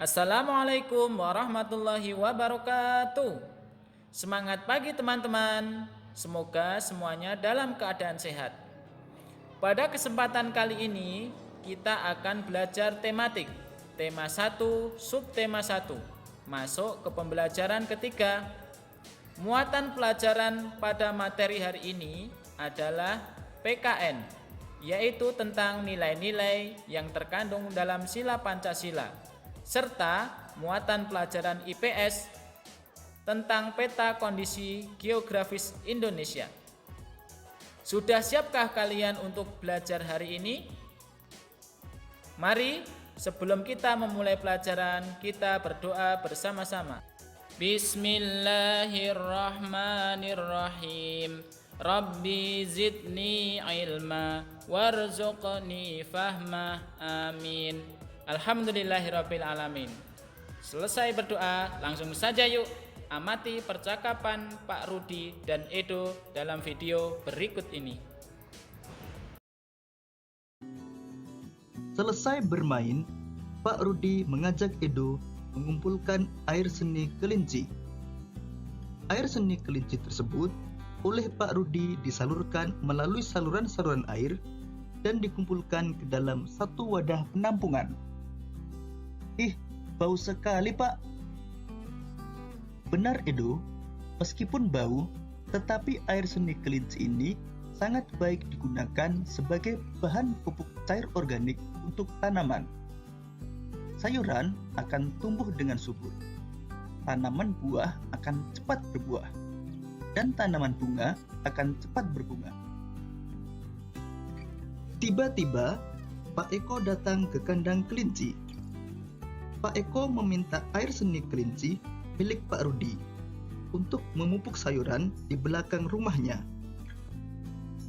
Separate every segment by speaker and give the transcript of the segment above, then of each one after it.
Speaker 1: Assalamualaikum warahmatullahi wabarakatuh. Semangat pagi teman-teman. Semoga semuanya dalam keadaan sehat. Pada kesempatan kali ini kita akan belajar tematik. Tema 1, subtema 1. Masuk ke pembelajaran ketiga. Muatan pelajaran pada materi hari ini adalah PKN, yaitu tentang nilai-nilai yang terkandung dalam sila Pancasila, serta muatan pelajaran IPS tentang peta kondisi geografis Indonesia. Sudah siapkah kalian untuk belajar hari ini? Mari, sebelum kita memulai pelajaran, kita berdoa bersama-sama. Bismillahirrahmanirrahim. Rabbi zidni ilma warzuqni fahma. Amin. Alhamdulillahirabbil alamin. Selesai berdoa, langsung saja yuk amati percakapan Pak Rudi dan Edo dalam video berikut ini.
Speaker 2: Selesai bermain, Pak Rudi mengajak Edo mengumpulkan air seni kelinci. Air seni kelinci tersebut oleh Pak Rudi disalurkan melalui saluran-saluran air dan dikumpulkan ke dalam satu wadah penampungan. Ih, bau sekali, Pak. Benar, Edo. Meskipun bau, tetapi air seni kelinci ini sangat baik digunakan sebagai bahan pupuk cair organik untuk tanaman. Sayuran akan tumbuh dengan subur, tanaman buah akan cepat berbuah, dan tanaman bunga akan cepat berbunga. Tiba-tiba, Pak Eko datang ke kandang kelinci. Pak Eko meminta air seni kelinci milik Pak Rudi untuk memupuk sayuran di belakang rumahnya.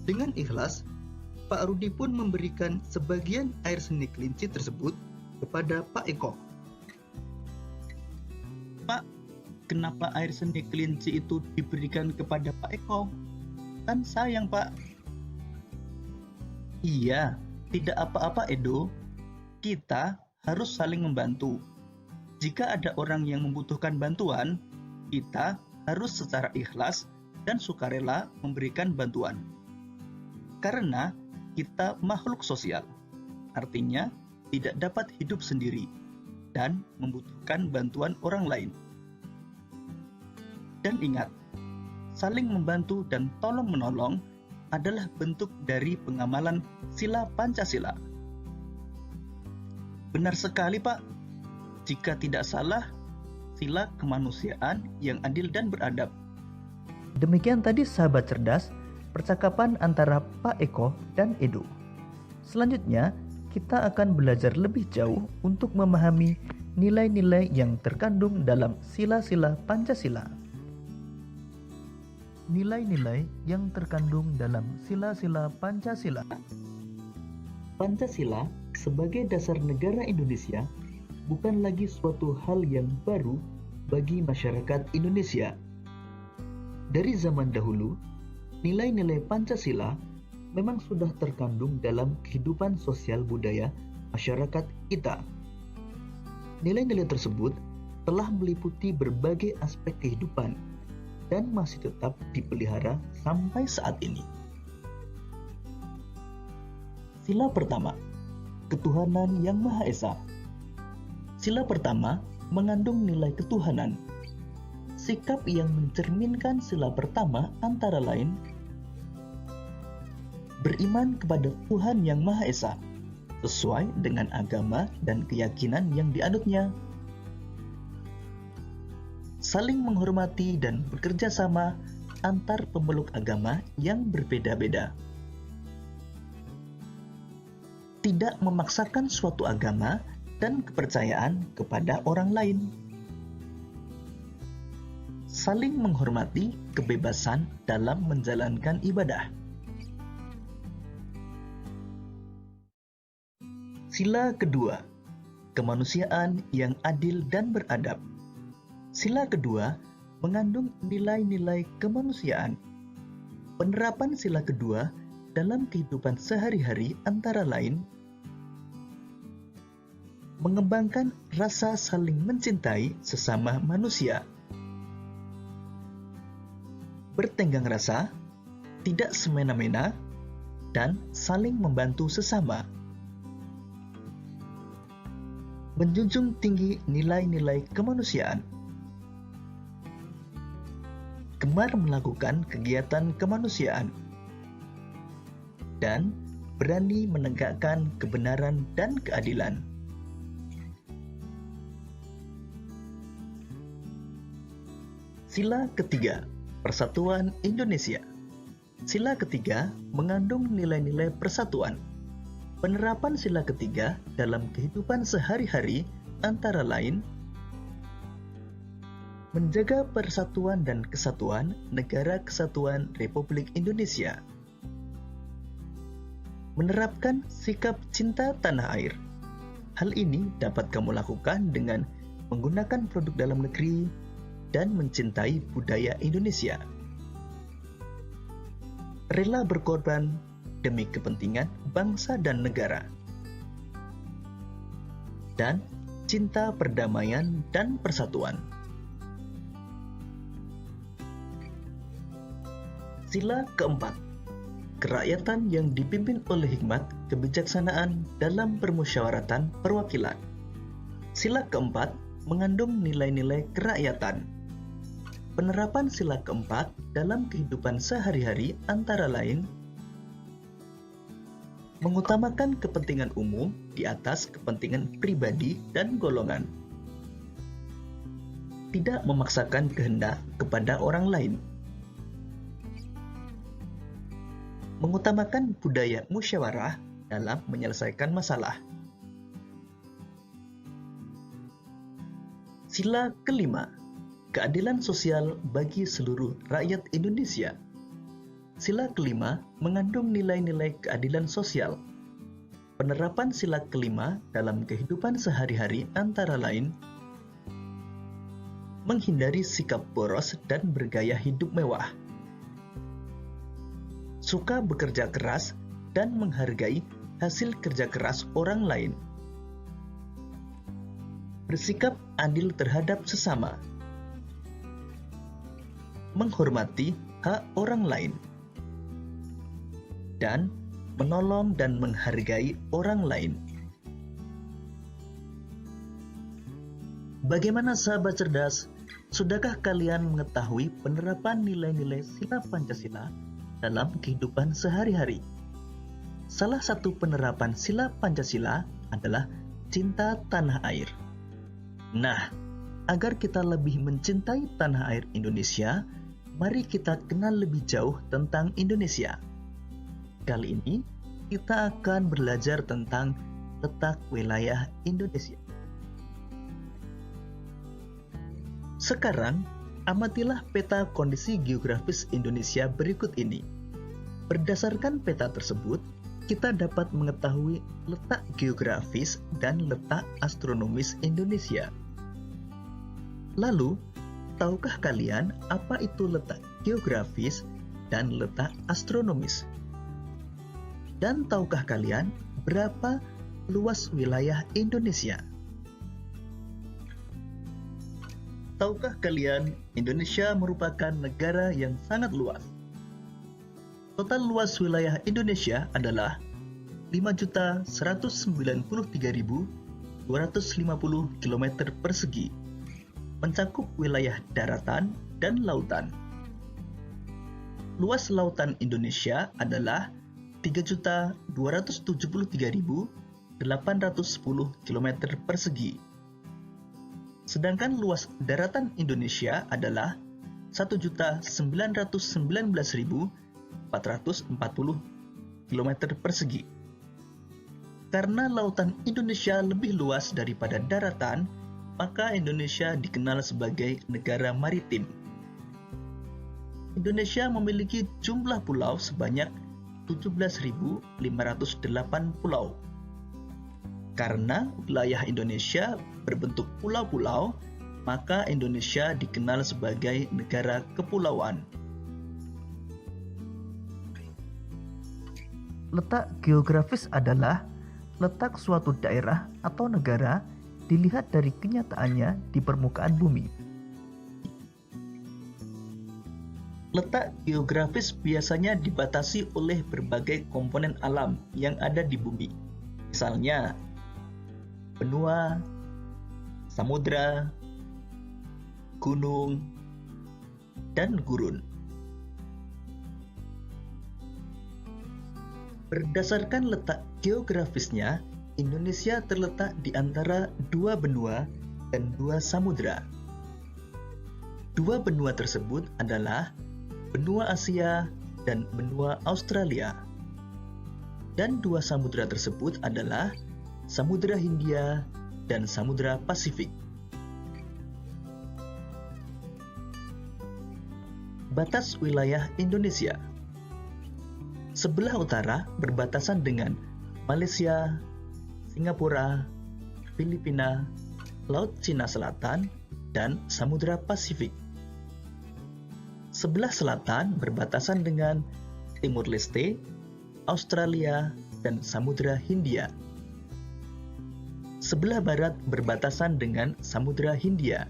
Speaker 2: Dengan ikhlas, Pak Rudi pun memberikan sebagian air seni kelinci tersebut kepada Pak Eko. Pak, kenapa air seni kelinci itu diberikan kepada Pak Eko? Kan sayang, Pak. Iya, tidak apa-apa, Edo. Kita harus saling membantu. Jika ada orang yang membutuhkan bantuan, kita harus secara ikhlas dan sukarela memberikan bantuan. Karena kita makhluk sosial, artinya tidak dapat hidup sendiri dan membutuhkan bantuan orang lain. Dan ingat, saling membantu dan tolong-menolong adalah bentuk dari pengamalan sila Pancasila. Benar sekali, Pak. Jika tidak salah, sila kemanusiaan yang adil dan beradab. Demikian tadi sahabat cerdas, percakapan antara Pak Eko dan Edo. Selanjutnya, kita akan belajar lebih jauh untuk memahami nilai-nilai yang terkandung dalam sila-sila Pancasila. Nilai-nilai yang terkandung dalam sila-sila Pancasila. Pancasila sebagai dasar negara Indonesia bukan lagi suatu hal yang baru bagi masyarakat Indonesia. Dari zaman dahulu, nilai-nilai Pancasila memang sudah terkandung dalam kehidupan sosial budaya masyarakat kita. Nilai-nilai tersebut telah meliputi berbagai aspek kehidupan dan masih tetap dipelihara sampai saat ini. Sila pertama, ketuhanan yang Maha Esa. Sila pertama mengandung nilai ketuhanan. Sikap yang mencerminkan sila pertama antara lain beriman kepada Tuhan Yang Maha Esa sesuai dengan agama dan keyakinan yang dianutnya, saling menghormati dan bekerja sama antar pemeluk agama yang berbeda-beda, tidak memaksakan suatu agama dan kepercayaan kepada orang lain, saling menghormati kebebasan dalam menjalankan ibadah. Sila kedua, kemanusiaan yang adil dan beradab. Sila kedua mengandung nilai-nilai kemanusiaan. Penerapan sila kedua dalam kehidupan sehari-hari antara lain mengembangkan rasa saling mencintai sesama manusia, bertenggang rasa, tidak semena-mena, dan saling membantu sesama. Menjunjung tinggi nilai-nilai kemanusiaan, gemar melakukan kegiatan kemanusiaan, dan berani menegakkan kebenaran dan keadilan. Sila ketiga, Persatuan Indonesia. Sila ketiga mengandung nilai-nilai persatuan. Penerapan sila ketiga dalam kehidupan sehari-hari antara lain menjaga persatuan dan kesatuan Negara Kesatuan Republik Indonesia, menerapkan sikap cinta tanah air. Hal ini dapat kamu lakukan dengan menggunakan produk dalam negeri dan mencintai budaya Indonesia. Rela berkorban demi kepentingan bangsa dan negara. Dan cinta perdamaian dan persatuan. Sila keempat, kerakyatan yang dipimpin oleh hikmat kebijaksanaan dalam permusyawaratan perwakilan. Sila keempat mengandung nilai-nilai kerakyatan. Penerapan sila keempat dalam kehidupan sehari-hari antara lain mengutamakan kepentingan umum di atas kepentingan pribadi dan golongan. Tidak memaksakan kehendak kepada orang lain. Mengutamakan budaya musyawarah dalam menyelesaikan masalah. Sila kelima, keadilan sosial bagi seluruh rakyat Indonesia. Sila kelima mengandung nilai-nilai keadilan sosial. Penerapan sila kelima dalam kehidupan sehari-hari antara lain menghindari sikap boros dan bergaya hidup mewah, suka bekerja keras dan menghargai hasil kerja keras orang lain, bersikap adil terhadap sesama, menghormati hak orang lain, dan menolong dan menghargai orang lain. Bagaimana sahabat cerdas? Sudahkah kalian mengetahui penerapan nilai-nilai sila Pancasila dalam kehidupan sehari-hari? Salah satu penerapan sila Pancasila adalah cinta tanah air. Nah, agar kita lebih mencintai tanah air Indonesia, mari kita kenal lebih jauh tentang Indonesia. Kali ini kita akan belajar tentang letak wilayah Indonesia. Sekarang, amatilah peta kondisi geografis Indonesia berikut ini. Berdasarkan peta tersebut, kita dapat mengetahui letak geografis dan letak astronomis Indonesia. Lalu, tahukah kalian apa itu letak geografis dan letak astronomis? Dan tahukah kalian berapa luas wilayah Indonesia? Tahukah kalian Indonesia merupakan negara yang sangat luas? Total luas wilayah Indonesia adalah 5.193.250 km persegi, mencakup wilayah daratan dan lautan. Luas lautan Indonesia adalah 3.273.810 km persegi. Sedangkan luas daratan Indonesia adalah 1.919.440 km persegi. Karena lautan Indonesia lebih luas daripada daratan, maka Indonesia dikenal sebagai negara maritim. Indonesia memiliki jumlah pulau sebanyak 17.508 pulau. Karena wilayah Indonesia berbentuk pulau-pulau, maka Indonesia dikenal sebagai negara kepulauan. Letak geografis adalah letak suatu daerah atau negara dilihat dari kenyataannya di permukaan bumi. Letak geografis biasanya dibatasi oleh berbagai komponen alam yang ada di bumi. Misalnya, benua, samudra, gunung, dan gurun. Berdasarkan letak geografisnya, Indonesia terletak di antara dua benua dan dua samudra. Dua benua tersebut adalah benua Asia dan benua Australia. Dan dua samudra tersebut adalah Samudra Hindia dan Samudra Pasifik. Batas wilayah Indonesia. Sebelah utara berbatasan dengan Malaysia, Singapura, Filipina, Laut Cina Selatan, dan Samudra Pasifik. Sebelah selatan berbatasan dengan Timur Leste, Australia, dan Samudra Hindia. Sebelah barat berbatasan dengan Samudra Hindia.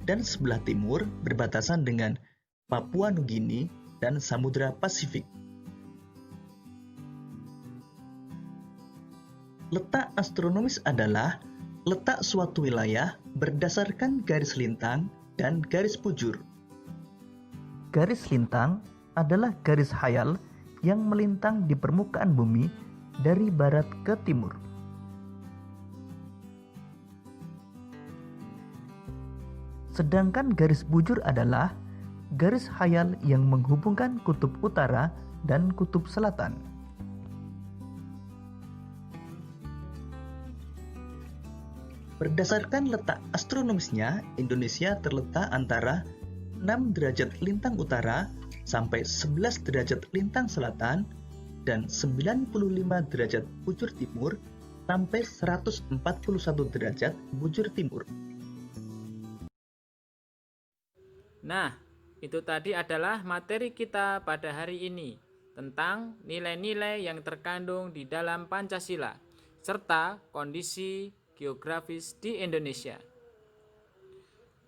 Speaker 2: Dan sebelah timur berbatasan dengan Papua Nugini dan Samudra Pasifik. Letak astronomis adalah letak suatu wilayah berdasarkan garis lintang dan garis bujur. Garis lintang adalah garis khayal yang melintang di permukaan bumi dari barat ke timur. Sedangkan garis bujur adalah garis khayal yang menghubungkan kutub utara dan kutub selatan. Berdasarkan letak astronomisnya, Indonesia terletak antara 6 derajat lintang utara sampai 11 derajat lintang selatan dan 95 derajat bujur timur sampai 141 derajat bujur timur.
Speaker 1: Nah, itu tadi adalah materi kita pada hari ini tentang nilai-nilai yang terkandung di dalam Pancasila serta kondisi geografis di Indonesia.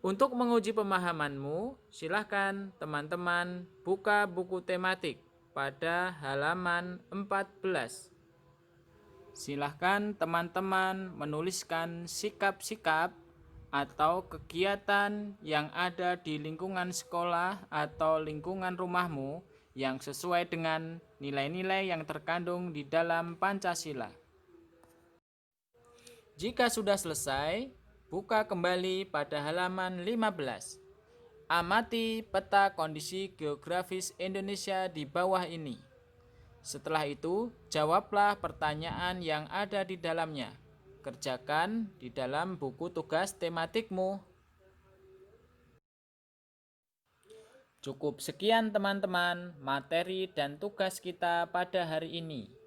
Speaker 1: Untuk menguji pemahamanmu, silahkan teman-teman buka buku tematik pada halaman 14. Silahkan teman-teman menuliskan sikap-sikap atau kegiatan yang ada di lingkungan sekolah atau lingkungan rumahmu yang sesuai dengan nilai-nilai yang terkandung di dalam Pancasila. Jika sudah selesai, buka kembali pada halaman 15. Amati peta kondisi geografis Indonesia di bawah ini. Setelah itu, jawablah pertanyaan yang ada di dalamnya. Kerjakan di dalam buku tugas tematikmu. Cukup sekian teman-teman materi dan tugas kita pada hari ini.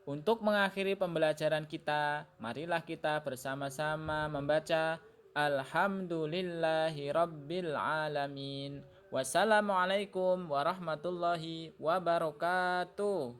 Speaker 1: Untuk mengakhiri pembelajaran kita, marilah kita bersama-sama membaca Alhamdulillahirabbil alamin. Wassalamualaikum warahmatullahi wabarakatuh.